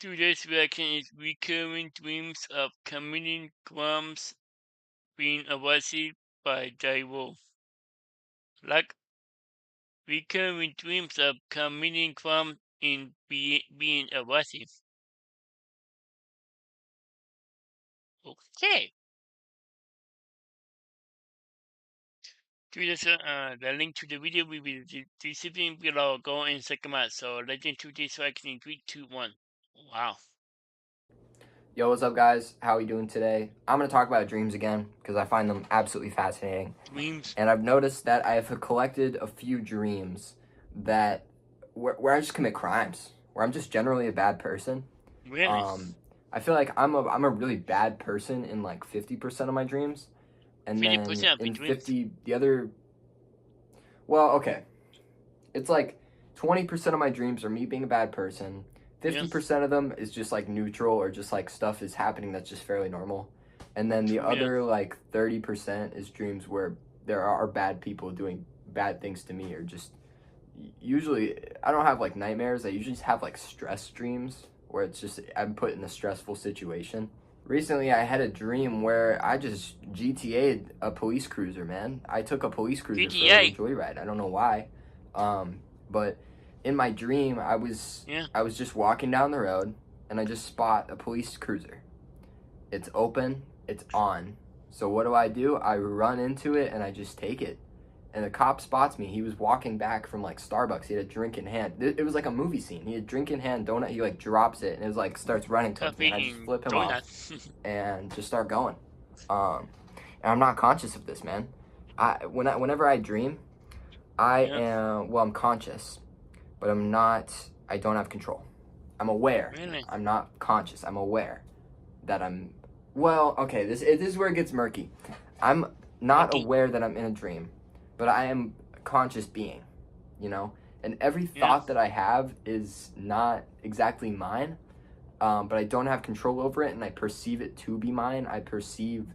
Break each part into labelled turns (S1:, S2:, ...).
S1: Today's reaction is recurring dreams of committing crimes being arrested by JethroCool. Like recurring dreams of committing crimes in being arrested. Okay. The link to the video will be description below. Go and check them out. So let's get into this reaction in 3, 2, 1. Wow.
S2: Yo, what's up, guys? How are you doing today? I'm going to talk about dreams again because I find them absolutely fascinating.
S1: Dreams.
S2: And I've noticed that I have collected a few dreams that where I just commit crimes, where I'm just generally a bad person.
S1: Really?
S2: I feel like I'm a really bad person in like 50% of my dreams, and
S1: 50%
S2: then
S1: of your
S2: in
S1: dreams?
S2: 50 the other. Well, okay, it's like 20% of my dreams are me being a bad person. 50% of them is just like neutral or just like stuff is happening that's just fairly normal. And then the other like 30% is dreams where there are bad people doing bad things to me, or just usually I don't have like nightmares. I usually just have like stress dreams where it's just I'm put in a stressful situation. Recently I had a dream where I just GTA'd a police cruiser, man. I took a police cruiser for a joyride. I don't know why. But in my dream, I was just walking down the road, and I just spot a police cruiser. It's open, it's on. So what do? I run into it, and I just take it. And the cop spots me. He was walking back from like Starbucks. He had a drink in hand. It was like a movie scene. He had a drink in hand, donut. He like drops it, and it was like starts running towards me. And I just flip him off and just start going. And I'm not conscious of this, man. Whenever I dream, I'm conscious, but I don't have control. I'm aware.
S1: Really?
S2: I'm not conscious. I'm aware that okay, this is where it gets murky. I'm not aware that I'm in a dream, but I am a conscious being, and every thought that I have is not exactly mine, but I don't have control over it, and I perceive it to be mine. I perceive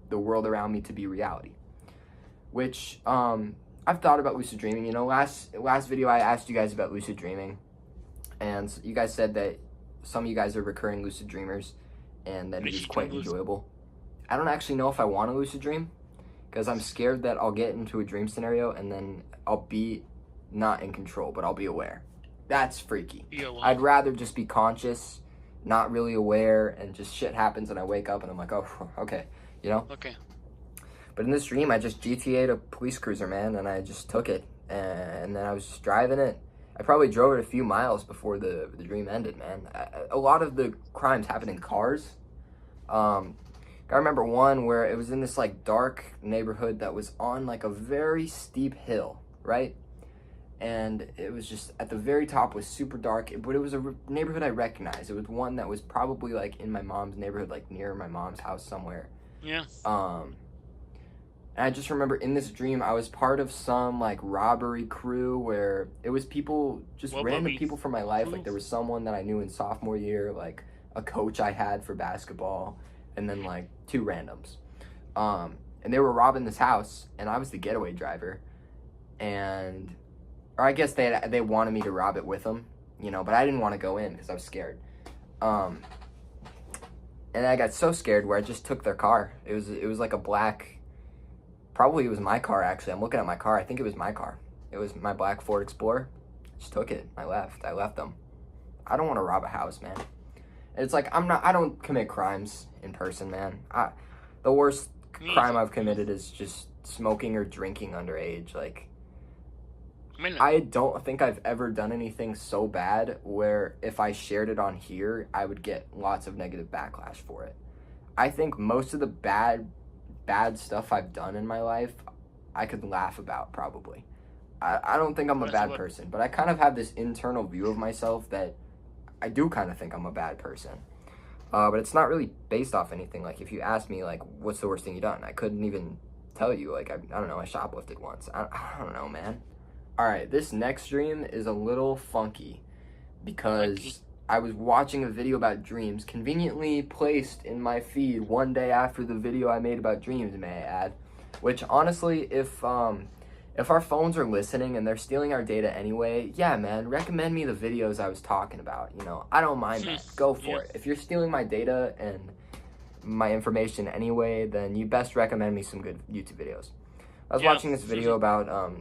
S2: the world around me to be reality, which, I've thought about lucid dreaming. Last video I asked you guys about lucid dreaming, and you guys said that some of you guys are recurring lucid dreamers, and that it is quite enjoyable. I don't actually know if I want to lucid dream, because I'm scared that I'll get into a dream scenario, and then I'll be not in control, but I'll be aware. That's freaky. I'd rather just be conscious, not really aware, and just shit happens, and I wake up, and I'm like, oh, okay,
S1: Okay.
S2: But in this dream, I just GTA'd a police cruiser, man, and I just took it, and then I was just driving it. I probably drove it a few miles before the dream ended, man. A lot of the crimes happen in cars. I remember one where it was in this, like, dark neighborhood that was on, like, a very steep hill, right? And it was just, at the very top was super dark, but it was a neighborhood I recognized. It was one that was probably, like, in my mom's neighborhood, like, near my mom's house somewhere.
S1: Yeah.
S2: And I just remember in this dream, I was part of some, like, robbery crew where it was people, just random people from my life. Like, there was someone that I knew in sophomore year, like, a coach I had for basketball, and then, like, 2 randoms. And they were robbing this house, and I was the getaway driver. Or I guess they wanted me to rob it with them, but I didn't want to go in because I was scared. And I got so scared where I just took their car. It was like a black... Probably it was my car, actually. I'm looking at my car. I think it was my car. It was my black Ford Explorer. Just took it. I left them. I don't want to rob a house, man. And it's like, I don't commit crimes in person, man. The worst crime I've committed is just smoking or drinking underage. Like, I don't think I've ever done anything so bad where if I shared it on here, I would get lots of negative backlash for it. I think most of the bad stuff I've done in my life, I could laugh about, probably. I don't think I'm a bad person, but I kind of have this internal view of myself that I do kind of think I'm a bad person. But it's not really based off anything. Like, if you ask me, like, what's the worst thing you've done? I couldn't even tell you. Like, I don't know, I shoplifted once. I don't know, man. Alright, this next dream is a little funky because I was watching a video about dreams, conveniently placed in my feed one day after the video I made about dreams, may I add. Which, honestly, if if our phones are listening and they're stealing our data anyway, yeah, man, recommend me the videos I was talking about. You know, I don't mind that. Go
S1: Yeah.
S2: for it. If you're stealing my data and my information anyway, then you best recommend me some good YouTube videos. I was watching this video about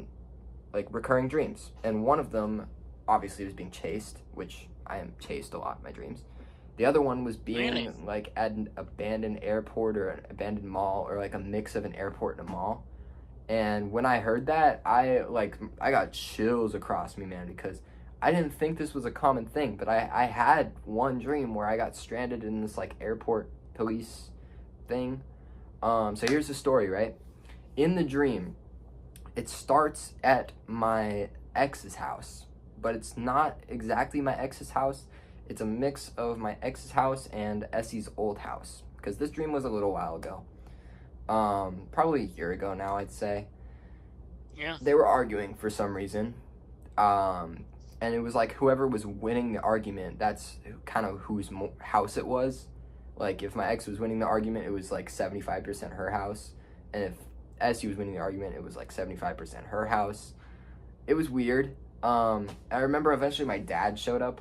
S2: like recurring dreams, and one of them obviously was being chased, which I am chased a lot in my dreams. The other one was being like at an abandoned airport or an abandoned mall, or like a mix of an airport and a mall. And when I heard that, I got chills across me, man, because I didn't think this was a common thing. But I had one dream where I got stranded in this like airport police thing. So here's the story, right? In the dream, it starts at my ex's house, but it's not exactly my ex's house. It's a mix of my ex's house and Essie's old house, because this dream was a little while ago. Probably a year ago now, I'd say.
S1: Yeah.
S2: They were arguing for some reason. And it was like whoever was winning the argument, that's kind of whose house it was. Like, if my ex was winning the argument, it was like 75% her house. And if Essie was winning the argument, it was like 75% her house. It was weird. I remember eventually my dad showed up,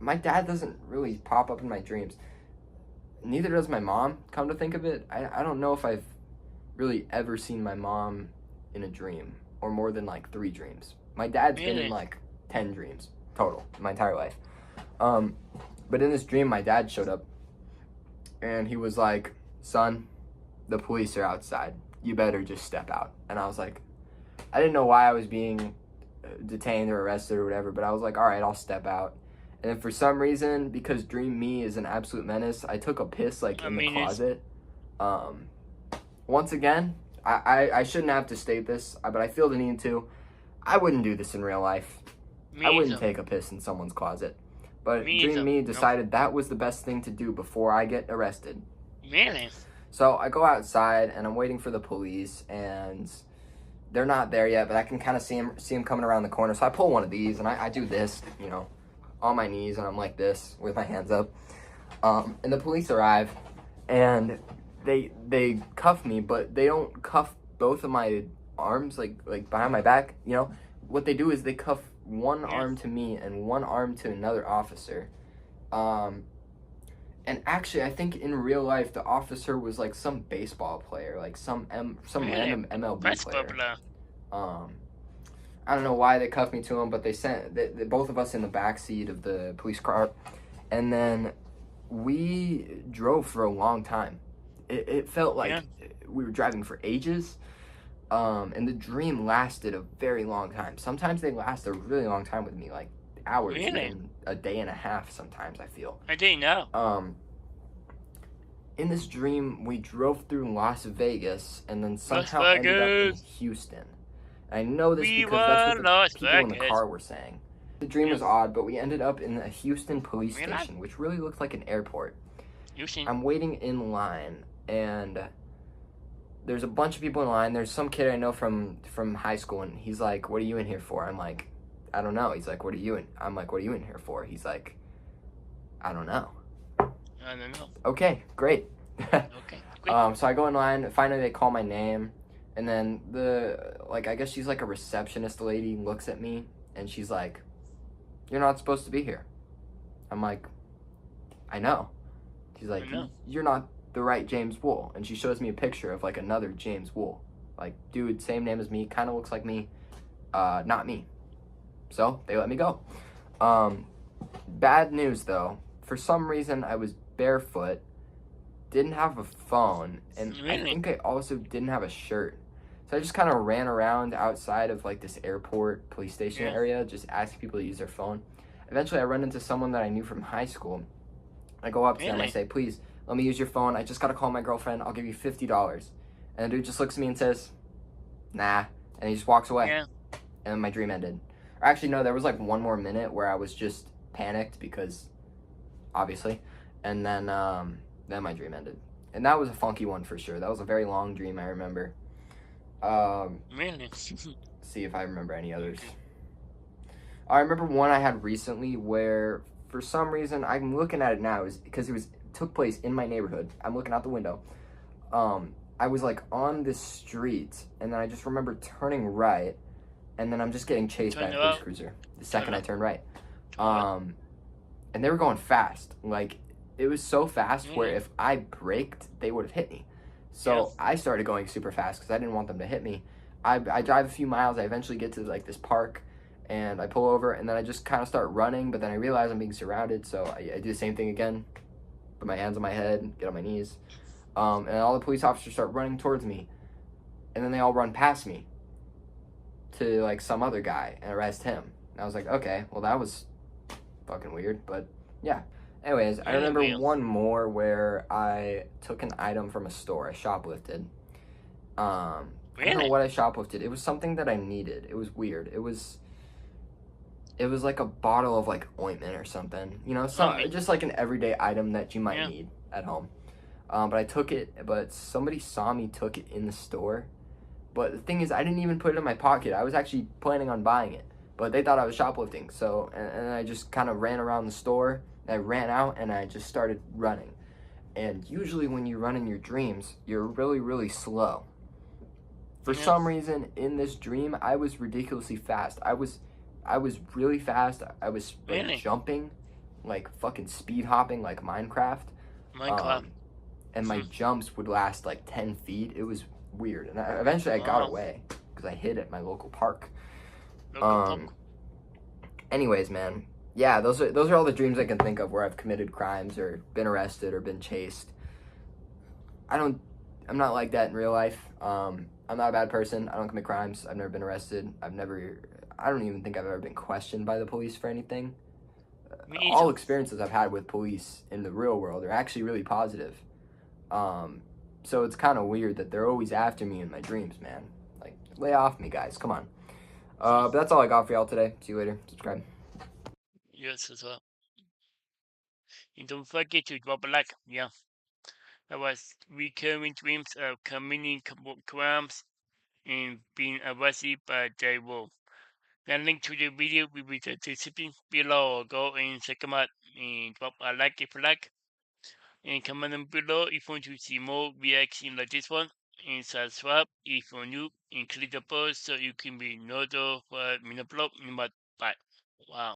S2: my dad doesn't really pop up in my dreams. Neither does my mom, come to think of it. I don't know if I've really ever seen my mom in a dream, or more than like 3 dreams. My dad's been in like 10 dreams total my entire life. But in this dream, my dad showed up, and he was like, "Son, the police are outside. You better just step out." And I was like, I didn't know why I was being detained or arrested or whatever, but I was like, all right, I'll step out. And then for some reason, because Dream Me is an absolute menace, I took a piss like in the closet. Once again, I shouldn't have to state this, but I feel the need to. I wouldn't do this in real life. I wouldn't take a piss in someone's closet. But Dream Me decided that was the best thing to do before I get arrested.
S1: Really?
S2: So I go outside, and I'm waiting for the police, and they're not there yet, but I can kind of see them coming around the corner. So I pull one of these, and I do this, you know, on my knees, and I'm like this with my hands up. And the police arrive, and they cuff me, but they don't cuff both of my arms like behind my back. You know, what they do is they cuff one arm to me and one arm to another officer. And actually, I think in real life, the officer was like some baseball player, like some random MLB player. I don't know why they cuffed me to him, but they sent both of us in the back seat of the police car, and then we drove for a long time. It felt like we were driving for ages, and the dream lasted a very long time. Sometimes they last a really long time with me, like hours, even a day and a half. Sometimes I feel.
S1: I didn't know.
S2: In this dream, we drove through Las Vegas, and then somehow ended up in Houston. I know this because that's what the people in the car were saying. The dream was odd, but we ended up in a Houston police station, which really looked like an airport. I'm waiting in line, and there's a bunch of people in line. There's some kid I know from high school, and he's like, "What are you in here for?" I'm like, "I don't know." He's like, I'm like, "What are you in here for?" He's like, "I don't know."
S1: I don't know.
S2: Okay, great.
S1: Okay.
S2: So I go in line. Finally, they call my name. And then I guess she's like a receptionist lady, looks at me, and she's like, "You're not supposed to be here." I'm like, "I know." She's like, "You're not the right James Wool." And she shows me a picture of like another James Wool. Like, dude, same name as me, kind of looks like me, not me. So they let me go. Bad news though. For some reason, I was barefoot, didn't have a phone, and I think I also didn't have a shirt. So I just kind of ran around outside of like this airport police station area, just asking people to use their phone. Eventually, I run into someone that I knew from high school. I go up to them, I say, "Please, let me use your phone. I just got to call my girlfriend. I'll give you $50. And the dude just looks at me and says, "Nah," and he just walks away. And my dream ended. Or actually, no, there was like one more minute where I was just panicked because, obviously, and then my dream ended. And that was a funky one for sure. That was a very long dream, I remember. See if I remember any others. I remember one I had recently where, for some reason, I'm looking at it now, is because it took place in my neighborhood. I'm looking out the window. I was like on this street, and then I just remember turning right, and then I'm just getting chased by
S1: Turn
S2: a
S1: it
S2: police
S1: up.
S2: cruiser the
S1: Turn
S2: second I
S1: up.
S2: turn right.
S1: Turn what?
S2: Um, and they were going fast. Like it was so fast where
S1: Yeah.
S2: if I braked, they would have hit me.
S1: Yeah.
S2: So I started going super fast because I didn't want them to hit me. I drive a few miles. I eventually get to like this park, and I pull over, and then I just kind of start running. But then I realize I'm being surrounded, so I do the same thing again. Put my hands on my head, get on my knees, and all the police officers start running towards me, and then they all run past me to like some other guy and arrest him. And I was like, okay, well that was fucking weird, but yeah. Anyways, I
S1: Really
S2: remember
S1: real.
S2: one more where I took an item from a store. I shoplifted. I don't know
S1: Really?
S2: what I shoplifted. It was something that I needed. It was weird. It was like a bottle of like ointment or something. You know,
S1: Oh,
S2: some just like an everyday item that you might
S1: yeah.
S2: need at home. But I took it, but somebody saw me took it in the store. But the thing is, I didn't even put it in my pocket. I was actually planning on buying it, but they thought I was shoplifting. So, and I just kind of ran around the store. I ran out and I just started running. And usually, when you run in your dreams, you're really, really slow. For
S1: Yeah.
S2: some reason, in this dream, I was ridiculously fast. I was really fast. I was like
S1: Really?
S2: jumping, like fucking speed hopping, like Minecraft.
S1: Minecraft.
S2: Um, and my
S1: Hmm.
S2: jumps would last like 10 feet. It was weird. And eventually I got
S1: Wow.
S2: away because I hid at my local park.
S1: Local
S2: Um,
S1: poke.
S2: anyways, man. Yeah, those are all the dreams I can think of where I've committed crimes or been arrested or been chased. I don't I'm not like that in real life. I'm not a bad person. I don't commit crimes. I've never been arrested. I don't even think I've ever been questioned by the police for anything.
S1: Me
S2: All
S1: either.
S2: experiences I've had with police in the real world are actually really positive. Um, so it's kind of weird that they're always after me in my dreams, man. Like, lay off me, guys. Come on. But that's all I got for y'all today. See you later. Subscribe.
S1: Yes, as well. And don't forget to drop a like. Yeah. That was recurring dreams of committing crimes and being arrested by the wolf. The link to the video will be the description below. Go and check them out and drop a like if you like. And comment them below if you want to see more reaction like this one. And subscribe if you're new and click the bell so you can be notified when I upload. Bye. Wow.